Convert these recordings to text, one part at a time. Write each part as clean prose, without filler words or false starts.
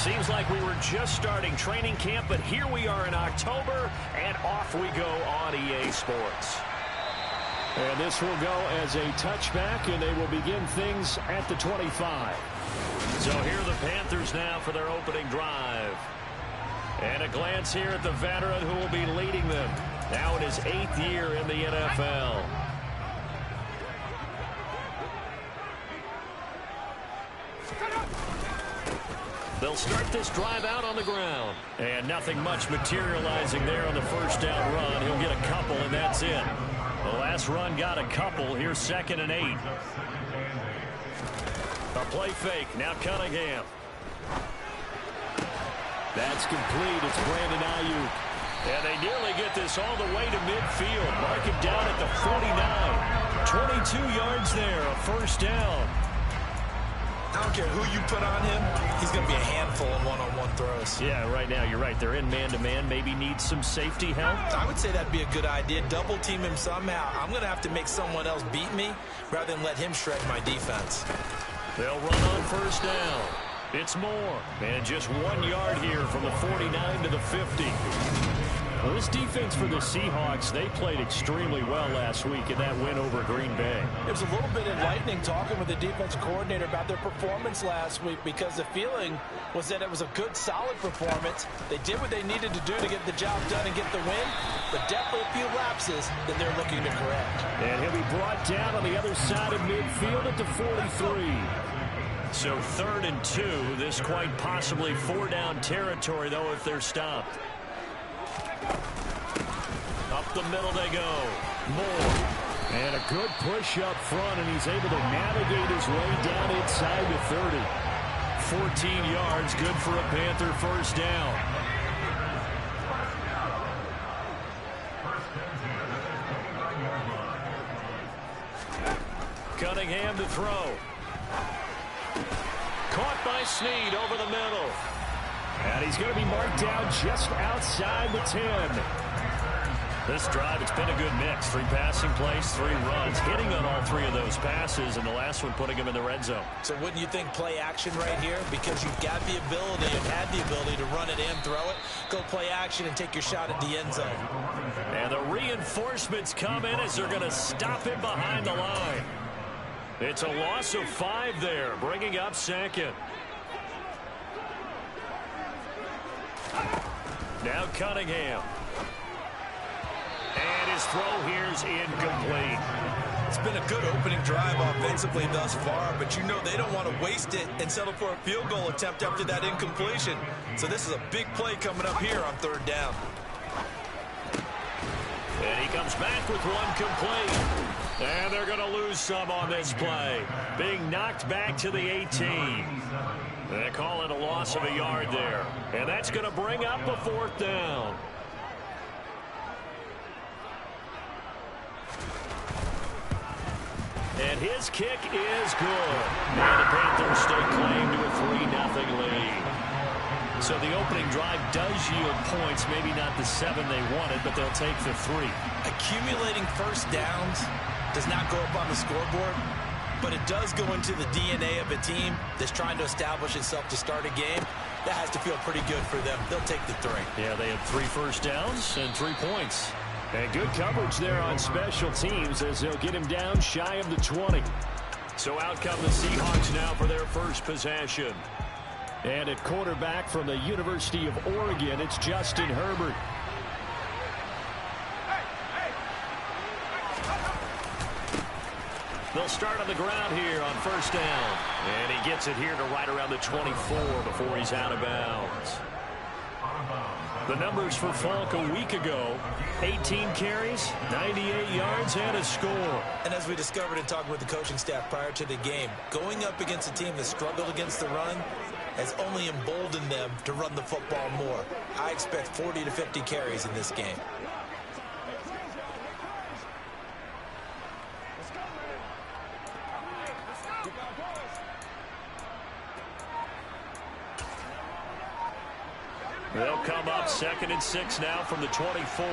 Seems like we were just starting training camp, but here we are in October, and off we go on EA Sports. And this will go as a touchback, and they will begin things at the 25. So here are the Panthers now for their opening drive. And a glance here at the veteran who will be leading them. Now in his 8th year in the NFL. They'll start this drive out on the ground. And nothing much materializing there on the first down run. He'll get a couple, and that's it. The last run got a couple. Here's 2nd and 8. A play fake. Now Cunningham. That's complete. It's Brandon Ayuk. And they nearly get this all the way to midfield. Mark him down at the 49. 22 yards there. A first down. I don't care who you put on him, he's going to be a handful in one-on-one throws. Yeah, right now you're right. They're in man-to-man. Maybe need some safety help. I would say that'd be a good idea. Double team him somehow. I'm going to have to make someone else beat me rather than let him shred my defense. They'll run on first down. It's Moore. And just 1 yard here from the 49 to the 50. Well, this defense for the Seahawks, they played extremely well last week in that win over Green Bay. It was a little bit enlightening talking with the defensive coordinator about their performance last week, because the feeling was that it was a good, solid performance. They did what they needed to do to get the job done and get the win, but definitely a few lapses that they're looking to correct. And he'll be brought down on the other side of midfield at the 43. So 3rd and 2. This quite possibly 4-down territory, though, if they're stopped. Up the middle they go. Moore. And a good push up front, and he's able to navigate his way down inside the 30. 14 yards, good for a Panther first down. Cunningham to throw. Caught by Snead over the middle. And he's going to be marked down just outside the 10. This drive, it's been a good mix. 3 passing plays, 3 runs, hitting on all 3 of those passes, and the last one putting him in the red zone. So wouldn't you think play action right here? Because you've got the ability and had the ability to run it and throw it. Go play action and take your shot at the end zone. And the reinforcements come in as they're going to stop him behind the line. It's a loss of 5 there, bringing up 2nd. Now Cunningham. And his throw here is incomplete. It's been a good opening drive offensively thus far, but you know they don't want to waste it and settle for a field goal attempt after that incompletion. So this is a big play coming up here on 3rd down. And he comes back with one complete. And they're going to lose some on this play. Being knocked back to the 18. They call it a loss of a yard there. And that's going to bring up a 4th down. And his kick is good. And the Panthers stake claim to a 3-0 lead. So the opening drive does yield points, maybe not the 7 they wanted, but they'll take the 3. Accumulating first downs does not go up on the scoreboard, but it does go into the DNA of a team that's trying to establish itself to start a game. That has to feel pretty good for them. They'll take the 3. Yeah, they had 3 first downs and 3 points. And good coverage there on special teams as they'll get him down shy of the 20. So out come the Seahawks now for their first possession. And at quarterback from the University of Oregon, it's Justin Herbert. They'll start on the ground here on first down. And he gets it here to right around the 24 before he's out of bounds. The numbers for Falk a week ago: 18 carries, 98 yards, and a score. And as we discovered in talking with the coaching staff prior to the game, going up against a team that struggled against the run has only emboldened them to run the football more. I expect 40 to 50 carries in this game. They'll come up 2nd and 6 now from the 24.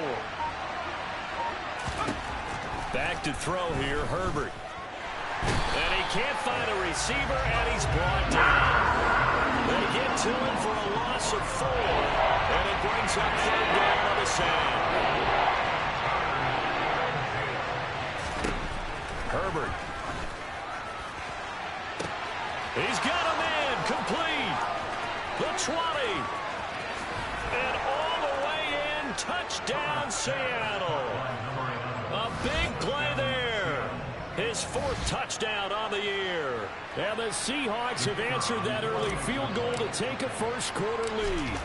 Back to throw here, Herbert. And he can't find a receiver, and he's brought down. They get to him for a loss of 4, and it brings up third down on the sand. Herbert. He's got a man complete. The 20. And all the way in, touchdown Seattle. A big play there. His 4th touchdown on the year. And the Seahawks have answered that early field goal to take a first-quarter lead.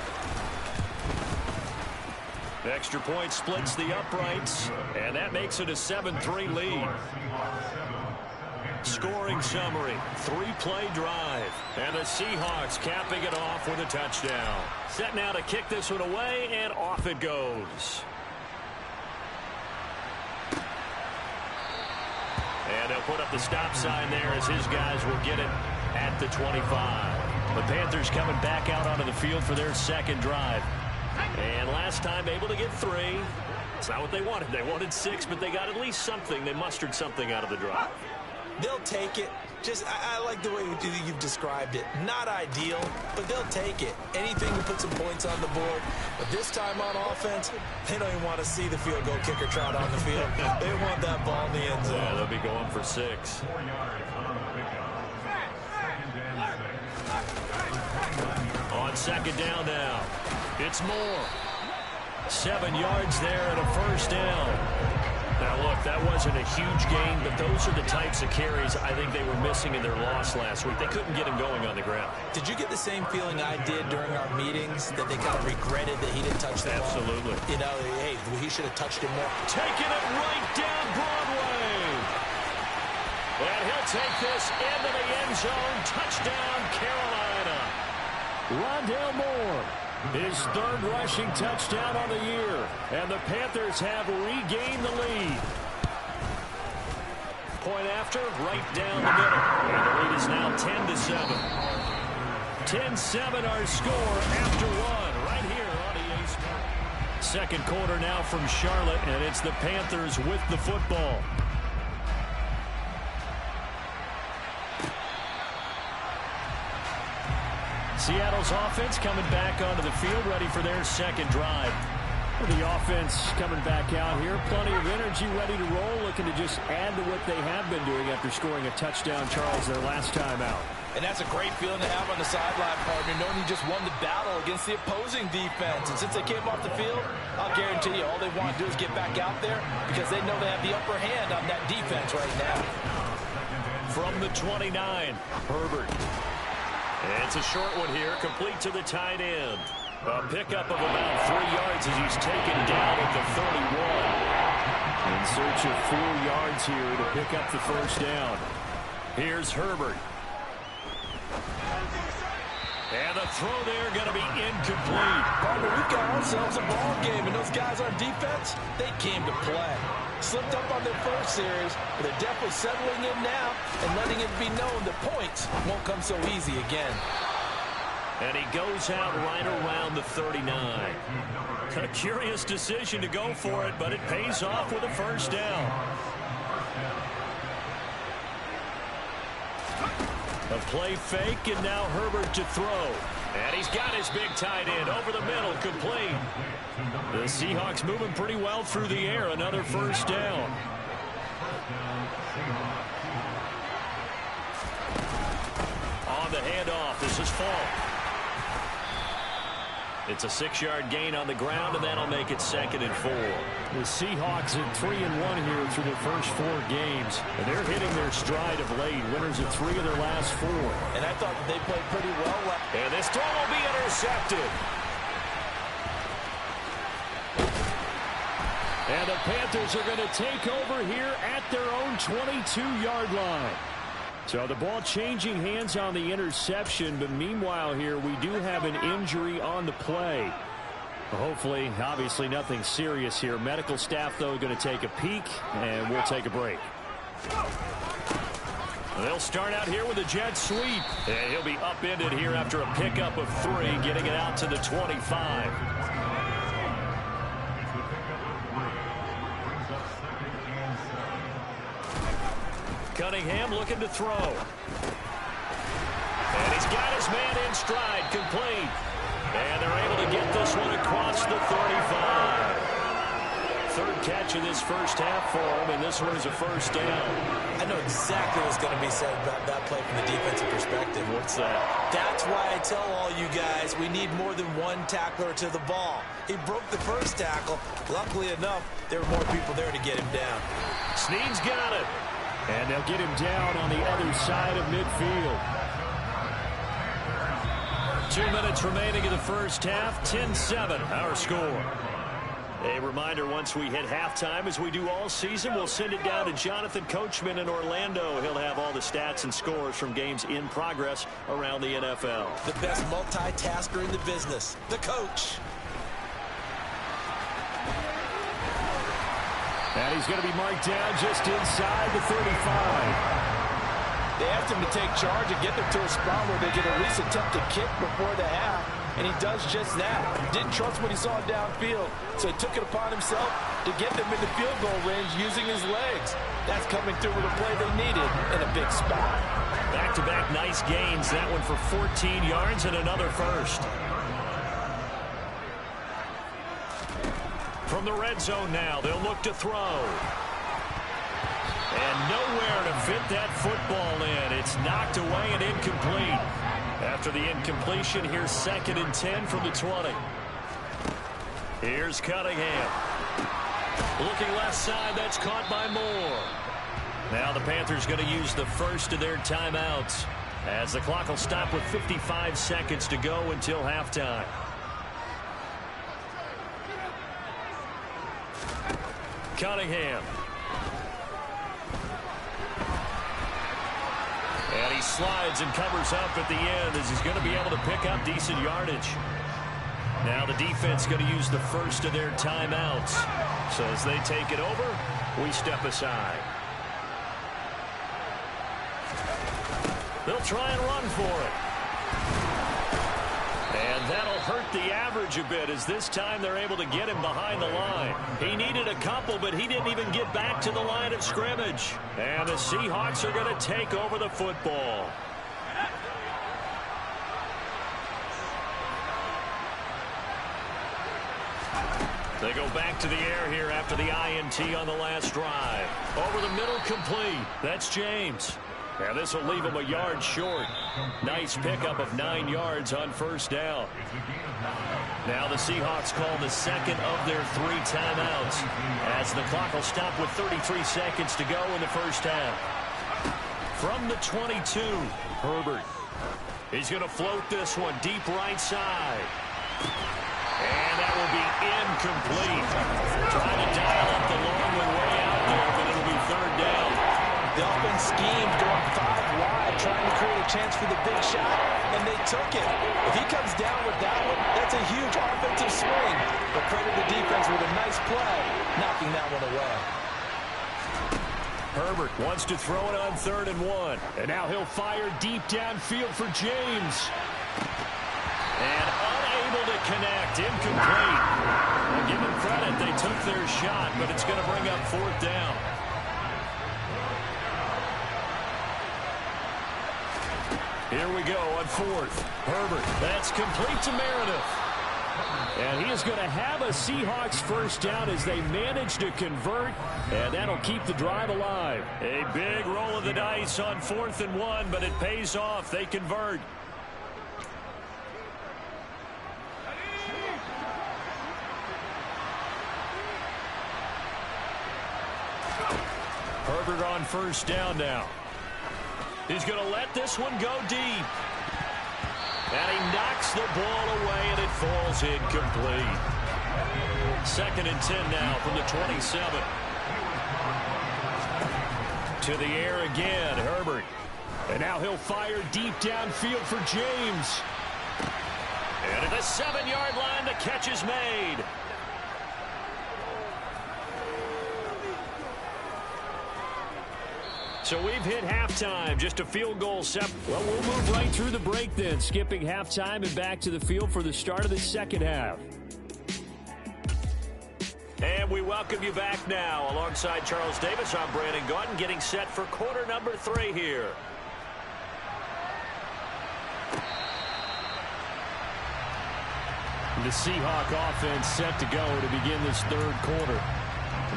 Extra point splits the uprights, and that makes it a 7-3 lead. Scoring summary, 3-play drive, and the Seahawks capping it off with a touchdown. Set now to kick this one away, and off it goes. And they'll put up the stop sign there as his guys will get it at the 25. The Panthers coming back out onto the field for their second drive. And last time able to get 3. It's not what they wanted. They wanted 6, but they got at least something. They mustered something out of the drive. They'll take it. I like the way you've described it. Not ideal, but they'll take it. Anything to put some points on the board. But this time on offense, they don't even want to see the field goal kicker trot on the field. They want that ball in the end zone. Yeah, they'll be going for 6. On second down now. It's Moore. 7 yards there and a first down. Now, look, that wasn't a huge gain, but those are the types of carries I think they were missing in their loss last week. They couldn't get him going on the ground. Did you get the same feeling I did during our meetings, that they kind of regretted that he didn't touch the ball? Absolutely. You know, hey, he should have touched it more. Taking it right down Broadway. And he'll take this into the end zone. Touchdown, Carolina. Rondale Moore, his 3rd rushing touchdown on the year. And the Panthers have regained the lead. Point after, right down the middle. And the lead is now 10-7. 10-7 our score after 1 right here on EA Sports. Second quarter now from Charlotte, and it's the Panthers with the football. Seattle's offense coming back onto the field, ready for their second drive. The offense coming back out here, plenty of energy, ready to roll, looking to just add to what they have been doing after scoring a touchdown, Charles, their last time out. And that's a great feeling to have on the sideline, partner, knowing you just won the battle against the opposing defense. And since they came off the field, I'll guarantee you all they want to do is get back out there because they know they have the upper hand on that defense right now. From the 29, Herbert. And it's a short one here, complete to the tight end. A pickup of about 3 yards as he's taken down at the 31. In search of 4 yards here to pick up the first down. Here's Herbert. And the throw there going to be incomplete. Partner, we've got ourselves a ball game, and those guys on defense, they came to play. Slipped up on their first series, but they're definitely settling in now and letting it be known that points won't come so easy again. And he goes out right around the 39. A curious decision to go for it, but it pays off with a first down. A play fake, and now Herbert to throw. And he's got his big tight end over the middle, complete. The Seahawks moving pretty well through the air. Another first down. On the handoff, this is Falk. It's a 6-yard gain on the ground, and that'll make it 2nd and 4. The Seahawks at 3-1 here through their first 4 games. And they're hitting their stride of late. Winners of 3 of their last 4. And I thought that they played pretty well. And this throw will be intercepted. And the Panthers are going to take over here at their own 22-yard line. So the ball changing hands on the interception, but meanwhile here we do have an injury on the play. Hopefully, obviously nothing serious here. Medical staff, though, going to take a peek, and we'll take a break. They'll start out here with a jet sweep. And he'll be upended here after a pickup of 3, getting it out to the 25. Cunningham looking to throw. And he's got his man in stride, complete. And they're able to get this one across the 35. Third catch of this first half for him, and this one is a first down. I know exactly what's going to be said about that play from the defensive perspective. What's that? That's why I tell all you guys we need more than one tackler to the ball. He broke the first tackle. Luckily enough, there were more people there to get him down. Snead's got it. And they'll get him down on the other side of midfield. 2 minutes remaining in the first half. 10-7, our score. A reminder, once we hit halftime, as we do all season, we'll send it down to Jonathan Coachman in Orlando. He'll have all the stats and scores from games in progress around the NFL. The best multitasker in the business, the coach. And he's going to be marked down just inside the 35. They asked him to take charge and get them to a spot where they could at least attempt a kick before the half, and he does just that. He didn't trust what he saw downfield, so he took it upon himself to get them in the field goal range using his legs. That's coming through with a play they needed in a big spot. Back-to-back nice gains. That one for 14 yards and another first. From the red zone now, they'll look to throw. And nowhere to fit that football in. It's knocked away and incomplete. After the incompletion, here's 2nd and 10 from the 20. Here's Cunningham. Looking left side, that's caught by Moore. Now the Panthers going to use the first of their timeouts, as the clock will stop with 55 seconds to go until halftime. Cunningham. And he slides and covers up at the end as he's going to be able to pick up decent yardage. Now the defense going to use the first of their timeouts. So as they take it over, we step aside. They'll try and run for it. And that'll hurt the average a bit, as this time they're able to get him behind the line. He needed a couple, but he didn't even get back to the line of scrimmage. And the Seahawks are going to take over the football. They go back to the air here after the INT on the last drive. Over the middle, complete. That's James. And this will leave him a yard short. Nice pickup of 9 yards on first down. Now the Seahawks call the second of their 3 timeouts, as the clock will stop with 33 seconds to go in the first half. From the 22, Herbert. He's going to float this one deep right side. And that will be incomplete. Trying to dial up the long way out there, but it'll be 3rd down. The offense schemed going 5 wide, trying to create a chance for the big shot, and they took it. If he comes down with that one, that's a huge offensive swing. But credit the defense with a nice play, knocking that one away. Herbert wants to throw it on 3rd and 1. And now he'll fire deep downfield for James. And unable to connect, incomplete. Well, give them credit, they took their shot, but it's going to bring up 4th down. Here we go on 4th. Herbert, that's complete to Meredith. And he is going to have a Seahawks first down as they manage to convert, and that'll keep the drive alive. A big roll of the dice on 4th and 1, but it pays off. They convert. Herbert on first down now. He's going to let this one go deep. And he knocks the ball away, and it falls incomplete. 2nd and 10 now from the 27. To the air again, Herbert. And now he'll fire deep downfield for James. And at the 7-yard line, the catch is made. So we've hit halftime, just a field goal separate. Well, we'll move right through the break then, skipping halftime and back to the field for the start of the second half. And we welcome you back now. Alongside Charles Davis, I'm Brandon Gaudin, getting set for quarter number 3 here. The Seahawk offense set to go to begin this third quarter.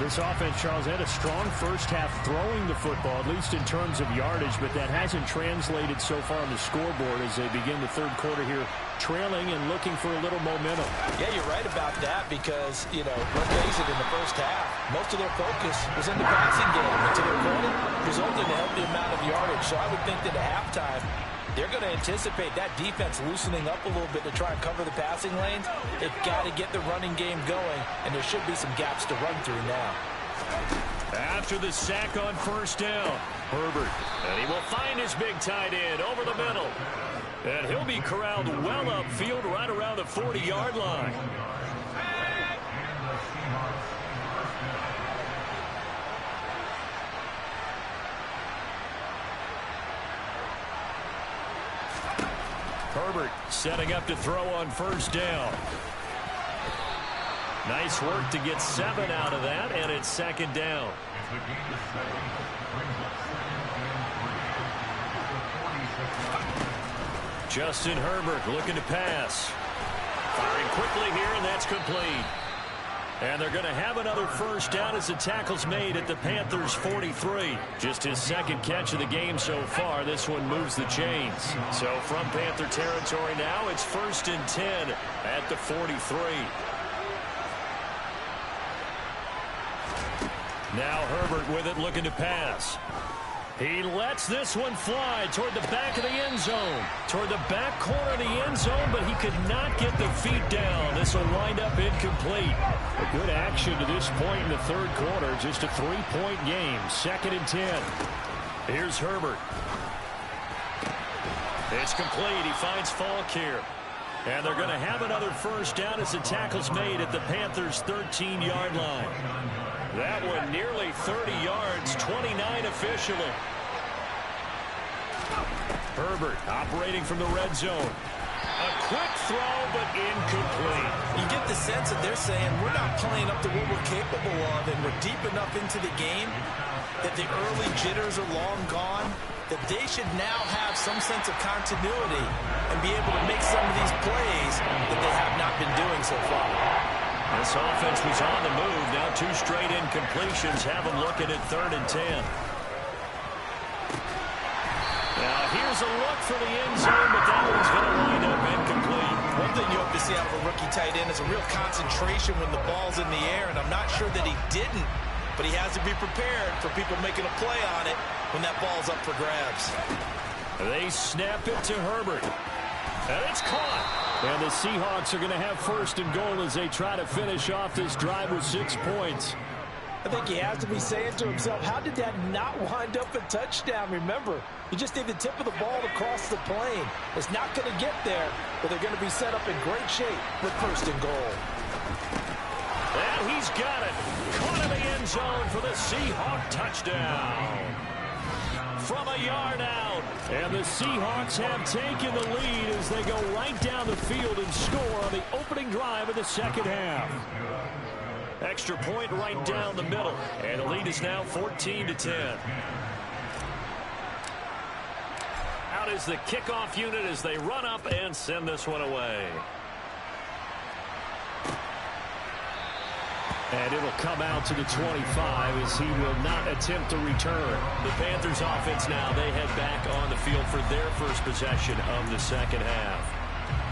This offense, Charles, had a strong first half throwing the football, at least in terms of yardage, but that hasn't translated so far on the scoreboard as they begin the third quarter here, trailing and looking for a little momentum. Yeah, you're right about that because, let's face it, in the first half, most of their focus was in the passing game. And to their credit, resulted in a healthy amount of yardage. So I would think that at halftime, they're going to anticipate that defense loosening up a little bit to try and cover the passing lanes. They've got to get the running game going, and there should be some gaps to run through now. After the sack on first down, Herbert. And he will find his big tight end over the middle. And he'll be corralled well upfield right around the 40-yard line. Herbert setting up to throw on first down. Nice work to get 7 out of that, and it's second down. Justin Herbert looking to pass. Firing quickly here, and that's complete. And they're going to have another first down as the tackle's made at the Panthers' 43. Just his second catch of the game so far. This one moves the chains. So from Panther territory now, it's 1st and 10 at the 43. Now Herbert with it, looking to pass. He lets this one fly toward the back of the end zone. Toward the back corner of the end zone, but he could not get the feet down. This will wind up incomplete. A good action to this point in the third quarter. Just a 3-point game. 2nd and 10. Here's Herbert. It's complete. He finds Falk here. And they're going to have another first down as the tackle's made at the Panthers' 13-yard line. That one nearly 30 yards, 29 officially. Herbert operating from the red zone. A quick throw, but incomplete. You get the sense that they're saying we're not playing up to what we're capable of, and we're deep enough into the game that the early jitters are long gone, that they should now have some sense of continuity and be able to make some of these plays that they have not been doing so far. This offense was on the move. Now 2 straight incompletions have them looking at 3rd and 10. Now here's a look for the end zone, but that one's going to wind up incomplete. One thing you hope to see out of a rookie tight end is a real concentration when the ball's in the air, and I'm not sure that he didn't, but he has to be prepared for people making a play on it when that ball's up for grabs. They snap it to Herbert. And it's caught. And the Seahawks are going to have 1st and goal as they try to finish off this drive with 6 points. I think he has to be saying to himself, how did that not wind up a touchdown? Remember, you just need the tip of the ball to cross the plane. It's not going to get there, but they're going to be set up in great shape with 1st and goal. And he's got it. Caught in the end zone for the Seahawk touchdown. From a yard out. And the Seahawks have taken the lead as they go right down the field and score on the opening drive of the second half. Extra point right down the middle. And the lead is now 14-10. Out is the kickoff unit as they run up and send this one away. And it'll come out to the 25 as he will not attempt to return. The Panthers offense now, they head back on the field for their first possession of the second half.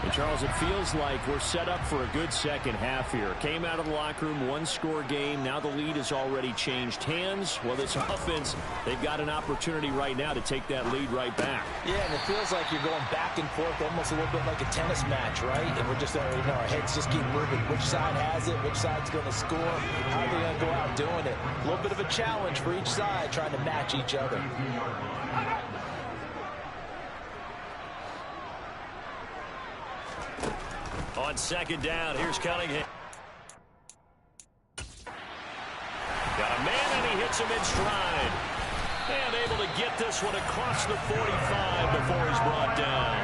And Charles, it feels like we're set up for a good second half here. Came out of the locker room, 1-score game. Now the lead has already changed hands. Well, this offense, they've got an opportunity right now to take that lead right back. Yeah, and it feels like you're going back and forth almost a little bit like a tennis match, right? And we're just, our heads just keep moving. Which side has it? Which side's going to score? How are they going to go out doing it? A little bit of a challenge for each side trying to match each other. On second down, here's Cunningham. Got a man, and he hits him in stride. And able to get this one across the 45 before he's brought down.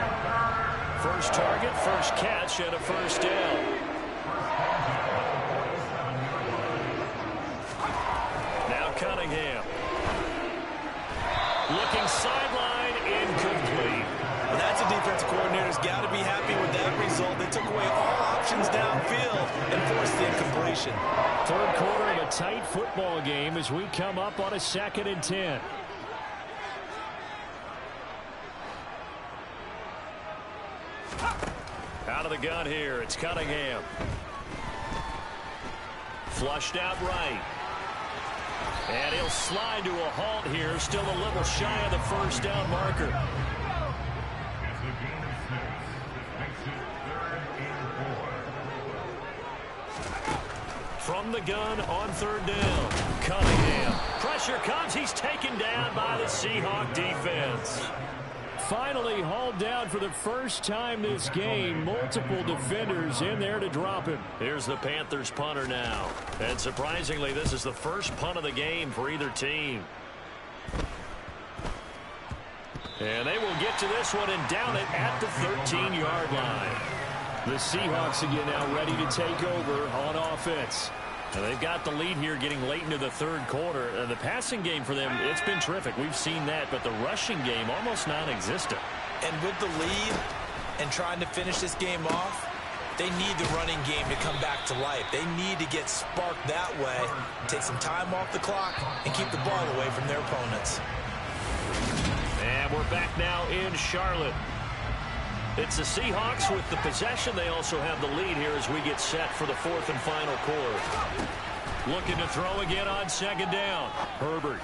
First target, first catch, and a first down. Now Cunningham. Looking sideline, incomplete. That's the defensive coordinator's got to be happy with that result. They took away all options downfield and forced the incompletion. Third quarter of a tight football game as we come up on a 2nd and 10. Out of the gun here, it's Cunningham. Flushed out right. And he'll slide to a halt here, still a little shy of the first down marker. From the gun on 3rd down, Cunningham. Pressure comes, he's taken down by the Seahawk defense. Finally hauled down for the first time this game. Multiple defenders in there to drop him. Here's the Panthers punter now. And surprisingly, this is the first punt of the game for either team. And they will get to this one and down it at the 13-yard line. The Seahawks again now ready to take over on offense. And they've got the lead here getting late into the 3rd quarter. The passing game for them, it's been terrific. We've seen that, but the rushing game almost non-existent. And with the lead and trying to finish this game off, they need the running game to come back to life. They need to get sparked that way, take some time off the clock, and keep the ball away from their opponents. And we're back now in Charlotte. It's the Seahawks with the possession. They also have the lead here as we get set for the 4th and final quarter. Looking to throw again on 2nd down. Herbert.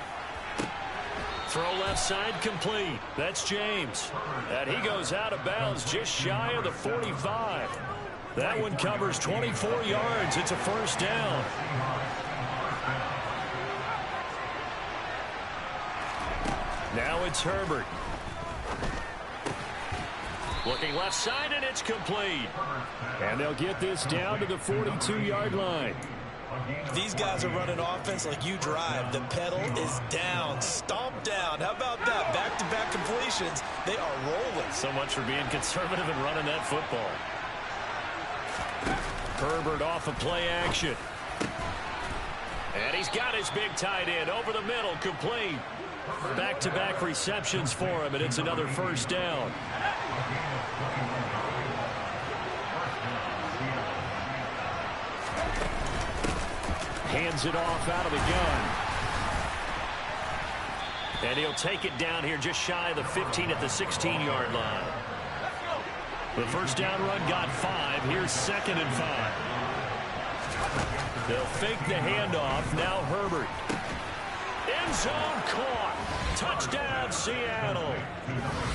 Throw left side complete. That's James. And he goes out of bounds just shy of the 45. That one covers 24 yards. It's a first down. Now it's Herbert. Looking left side, and it's complete. And they'll get this down to the 42-yard line. These guys are running offense like you drive. The pedal is down, stomp down. How about that? Back-to-back completions. They are rolling. So much for being conservative and running that football. Herbert off of play action. And he's got his big tight end over the middle, complete. Back-to-back receptions for him, and it's another first down. Hands it off out of the gun. And he'll take it down here just shy of the 15 at the 16-yard line. The first down run got 5. Here's 2nd and 5. They'll fake the handoff. Now Herbert. End zone caught. Touchdown, Seattle.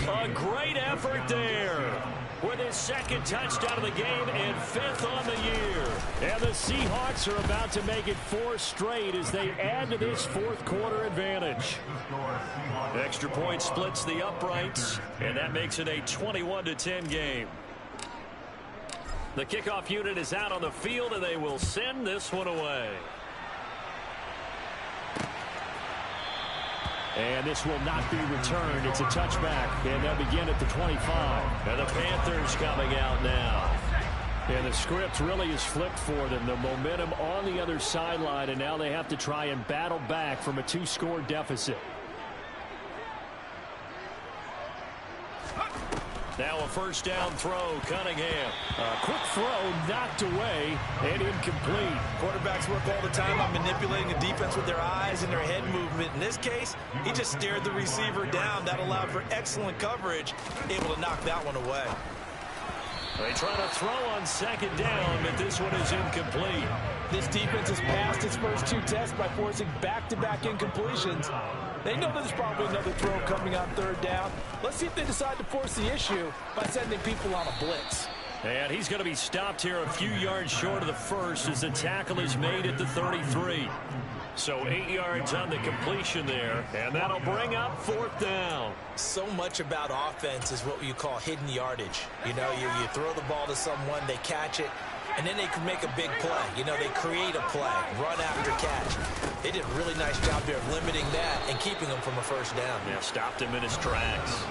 A great effort there with his 2nd touchdown of the game and 5th on the year. And the Seahawks are about to make it 4 straight as they add to this 4th quarter advantage. Extra point splits the uprights, and that makes it a 21-10 game. The kickoff unit is out on the field, and they will send this one away. And this will not be returned. It's a touchback, and they'll begin at the 25. And the Panthers coming out now. And the script really is flipped for them. The momentum on the other sideline, and now they have to try and battle back from a 2-score deficit. Now a first down throw, Cunningham. A quick throw knocked away and incomplete. Quarterbacks work all the time on manipulating the defense with their eyes and their head movement. In this case, he just stared the receiver down. That allowed for excellent coverage, able to knock that one away. They try to throw on 2nd down, but this one is incomplete. This defense has passed its first 2 tests by forcing back-to-back incompletions. They know there's probably another throw coming on 3rd down. Let's see if they decide to force the issue by sending people on a blitz. And he's going to be stopped here a few yards short of the first as the tackle is made at the 33. So 8 yards on the completion there, and that'll bring up 4th down. So much about offense is what you call hidden yardage. You know, you throw the ball to someone, they catch it, and then they can make a big play. You know, they create a play, run after catch. They did a really nice job there of limiting that and keeping him from a first down. Yeah, stopped him in his tracks.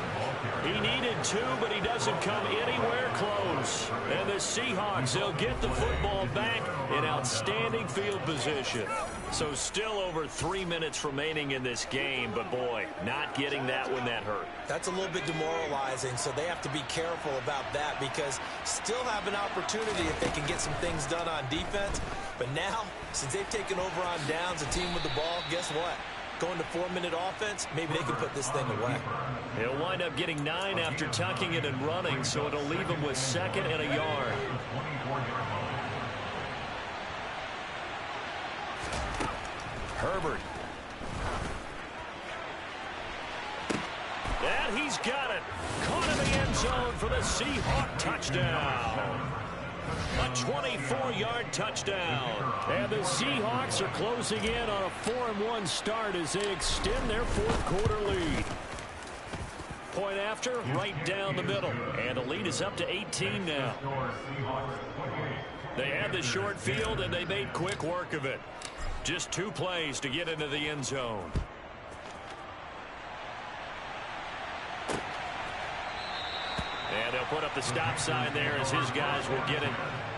He needed 2, but he doesn't come anywhere close. And the Seahawks, they'll get the football back in outstanding field position. So still over 3 minutes remaining in this game, but boy, not getting that when that hurt. That's a little bit demoralizing, so they have to be careful about that because still have an opportunity if they can get some things done on defense. But now, since they've taken over on downs, a team with the ball, guess what? Going to 4-minute offense, maybe they can put this thing away. He'll wind up getting 9 after tucking it and running, so it'll leave him with 2nd and a yard. Herbert. And he's got it. Caught in the end zone for the Seahawk touchdown. A 24-yard touchdown. And the Seahawks are closing in on a 4-1 start as they extend their 4th quarter lead. Point after, right down the middle. And the lead is up to 18 now. They had the short field, and they made quick work of it. Just 2 plays to get into the end zone. And they'll put up the stop sign there as his guys will get it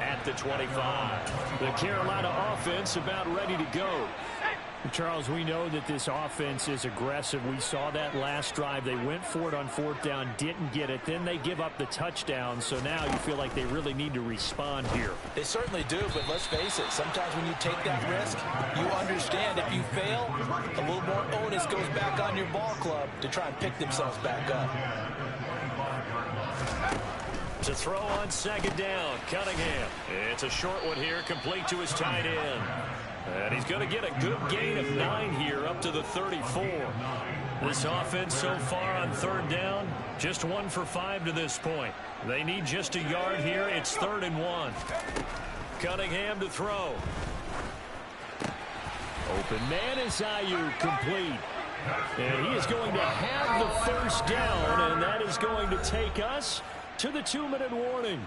at the 25. The Carolina offense about ready to go. Charles, we know that this offense is aggressive. We saw that last drive. They went for it on 4th down, didn't get it. Then they give up the touchdown. So now you feel like they really need to respond here. They certainly do, but let's face it. Sometimes when you take that risk, you understand if you fail, a little more onus goes back on your ball club to try and pick themselves back up. To throw on 2nd down, Cunningham. It's a short one here, complete to his tight end. And he's going to get a good gain of 9 here up to the 34. This offense so far on 3rd down, just 1 for 5 to this point. They need just a yard here. It's 3rd and 1. Cunningham to throw. Open man is Ayuk, complete. And he is going to have the first down, and that is going to take us to the 2-minute warning.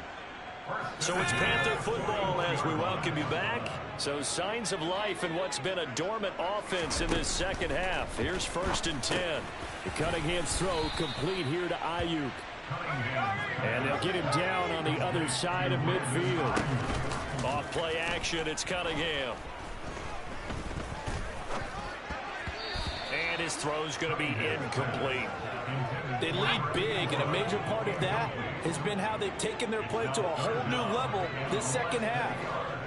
So it's Panther football as we welcome you back. So signs of life in what's been a dormant offense in this second half. Here's 1st and 10. Cunningham's throw complete here to Ayuk. And they'll get him down on the other side of midfield. Off play action, it's Cunningham. And his throw's going to be incomplete. They lead big, and a major part of that has been how they've taken their play to a whole new level this second half.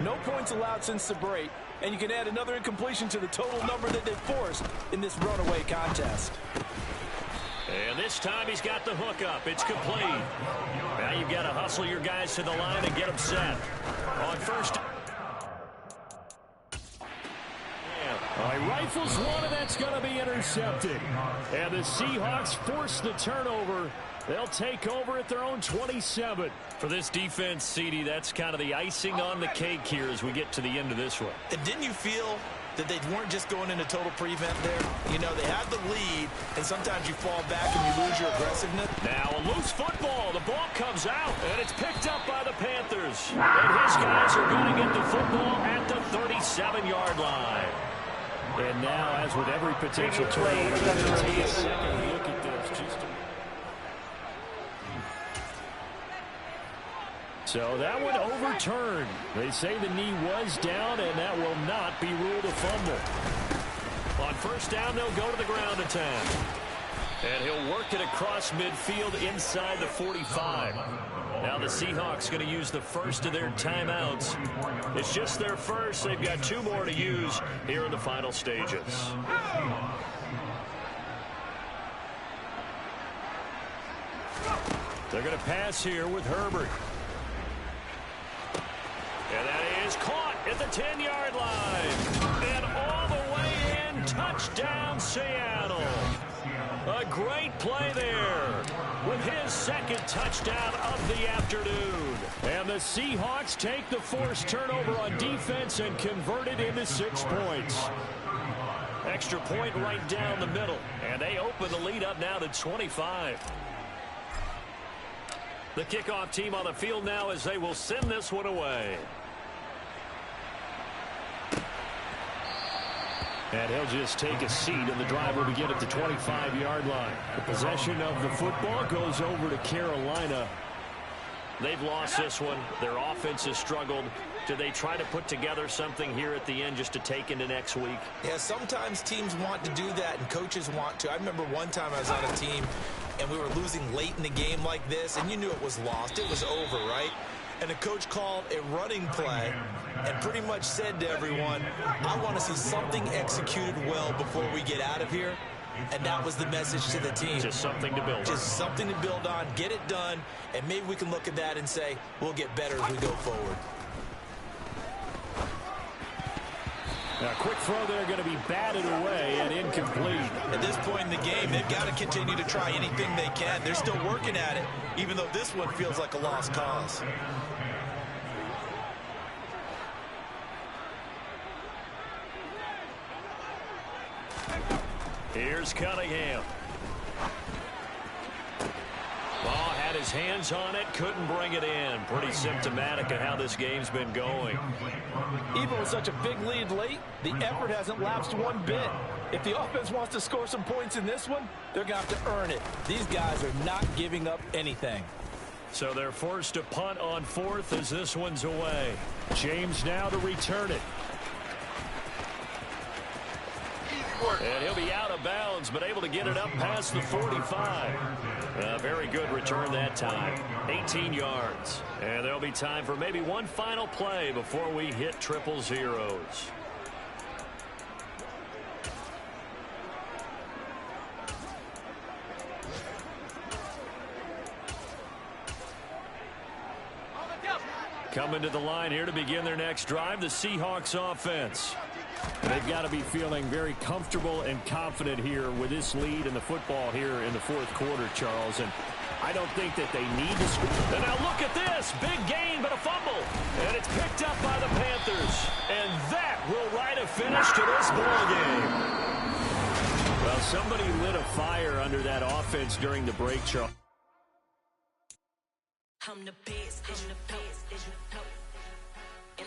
No points allowed since the break, and you can add another incompletion to the total number that they forced in this runaway contest. And this time he's got the hook up. It's complete. Now you've got to hustle your guys to the line and get them set. On 1st. He rifles one, and that's going to be intercepted. And the Seahawks force the turnover. They'll take over at their own 27. For this defense, CD, that's kind of the icing on the cake here as we get to the end of this one. And didn't you feel that they weren't just going into total prevent there? You know, they had the lead, and sometimes you fall back and you lose your aggressiveness. Now a loose football. The ball comes out, and it's picked up by the Panthers. And his guys are going to get the football at the 37-yard line. And now, as with every potential turnover, let's take a second look at this. So that one overturned. They say the knee was down, and that will not be ruled a fumble. On 1st down, they'll go to the ground attack. And he'll work it across midfield inside the 45. Now the Seahawks going to use the first of their timeouts. It's just their first. They've got 2 more to use here in the final stages. They're going to pass here with Herbert. And that is caught at the 10-yard line. And all the way in, touchdown Seattle. A great play there with his 2nd touchdown of the afternoon. And the Seahawks take the forced turnover on defense and convert it into 6 points. Extra point right down the middle. And they open the lead up now to 25. The kickoff team on the field now as they will send this one away. And he'll just take a seat, and the drive will begin at the 25-yard line. The possession of the football goes over to Carolina. They've lost this one. Their offense has struggled. Do they try to put together something here at the end just to take into next week? Yeah, sometimes teams want to do that and coaches want to. I remember one time I was on a team and we were losing late in the game like this, and you knew it was lost. It was over, right? And the coach called a running play and pretty much said to everyone, I want to see something executed well before we get out of here. And that was the message to the team. Just something to build on. Just something to build on, get it done, and maybe we can look at that and say, we'll get better as we go forward. A quick throw there going to be batted away and incomplete. At this point in the game, they've got to continue to try anything they can. They're still working at it, even though this one feels like a lost cause. Here's Cunningham. Ball had his hands on it, couldn't bring it in. Pretty symptomatic of how this game's been going. Even with such a big lead late, the effort hasn't lapsed one bit. If the offense wants to score some points in this one, they're going to have to earn it. These guys are not giving up anything. So they're forced to punt on fourth as this one's away. James now to return it. And he'll be out of bounds, but able to get it up past the 45. A very good return that time. 18 yards. And there'll be time for maybe one final play before we hit triple zeros. Coming to the line here to begin their next drive, the Seahawks offense. They've got to be feeling very comfortable and confident here with this lead in the football here in the fourth quarter, Charles. And I don't think that they need to score. And now look at this. Big gain, but a fumble. And it's picked up by the Panthers. And that will write a finish to this ball game. Well, somebody lit a fire under that offense during the break, Charles. I'm the best, and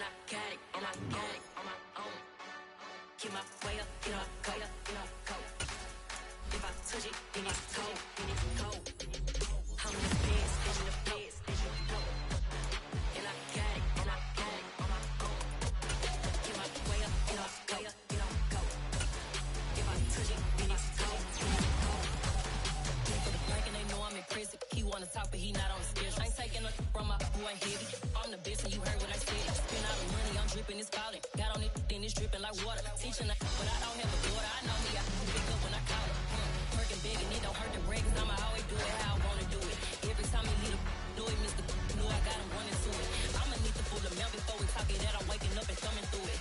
I got it, on my own. Get my way up, get up, go. If I touch it, then it's cold, I'm the best, and I got it, on my own. Get my way up, get up, go. If I touch it, then it's cold. For the break and they know I'm impressive. He wanna talk, but he not on the schedule. I ain't taking a from my boy heavy. I'm the best, and you heard what I said. Spend all the money, I'm dripping, it's falling. Got on it, then it's dripping like water. Teaching, but I don't have a daughter. I know me, I can pick up when I call her. Working big, and it don't hurt the break, 'cause I'ma always do it how I wanna do it. Every time he hit a do it, Mr. Know I got him running to it. I'ma need to pull him out before we talk it out. I'm waking up and thumbing through it.